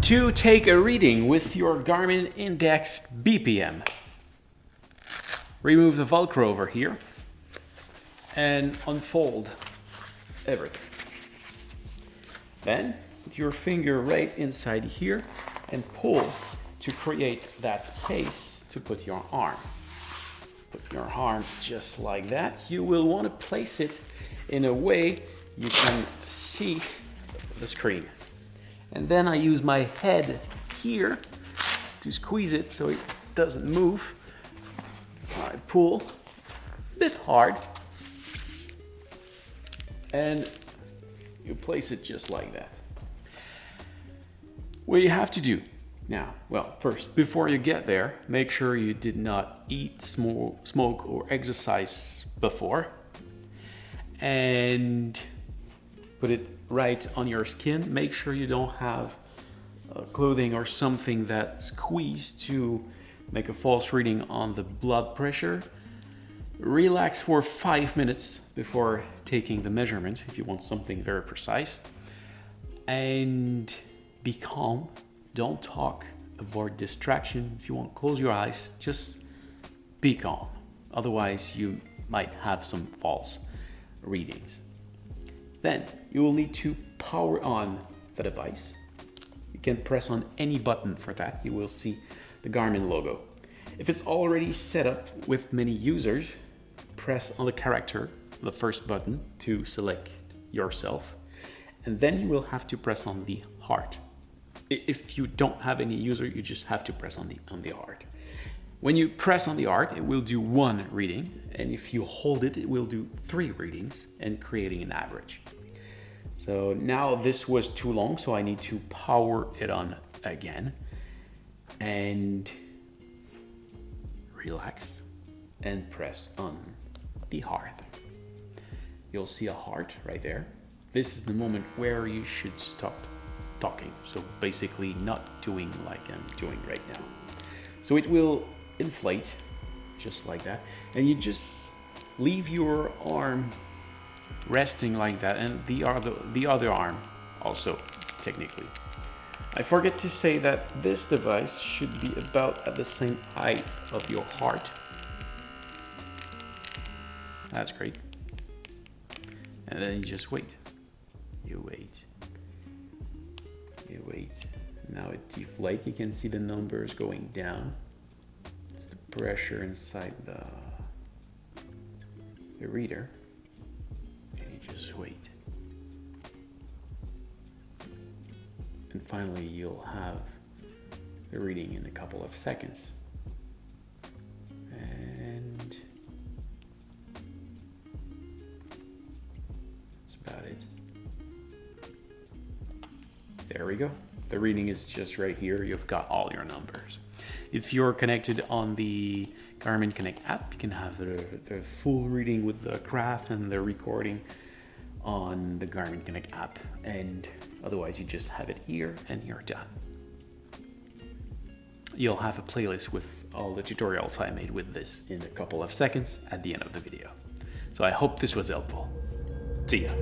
To take a reading with your Garmin Index BPM, remove the Velcro over here and unfold everything. Then put your finger right inside here and pull to create that space to put your arm. Put your arm just like that. You will want to place it in a way you can see the screen. And then I use my head here to squeeze it so it doesn't move. I pull a bit hard and you place it just like that. What you have to do now, well, first, before you get there, make sure you did not eat, smoke or exercise before, and put it right on your skin. Make sure you don't have clothing or something that squeeze to make a false reading on the blood pressure. Relax for 5 minutes before taking the measurement if you want something very precise. And be calm, don't talk, avoid distraction. If you want, close your eyes, just be calm. Otherwise, you might have some false readings. Then you will need to power on the device. You can press on any button for that. You will see the Garmin logo. If it's already set up with many users, press on the character, the first button, to select yourself. And then you will have to press on the heart. If you don't have any user, you just have to press on the heart. When you press on the heart, it will do 1 reading. And if you hold it, it will do 3 readings and creating an average. So now this was too long, so I need to power it on again and relax and press on the heart. You'll see a heart right there. This is the moment where you should stop talking. So basically not doing like I'm doing right now. So it will inflate just like that. And you just leave your arm resting like that, and the other arm also, technically. I forget to say that this device should be about at the same height of your heart. That's great. And then you just wait. You wait. You wait. Now it deflates. You can see the numbers going down. It's the pressure inside the reader. Just wait. And finally, you'll have the reading in a couple of seconds. And that's about it. There we go. The reading is just right here. You've got all your numbers. If you're connected on the Garmin Connect app, you can have the full reading with the graph and the recording on the Garmin Connect app, and otherwise you just have it here and you're done. You'll have a playlist with all the tutorials I made with this in a couple of seconds at the end of the video. So I hope this was helpful. See ya.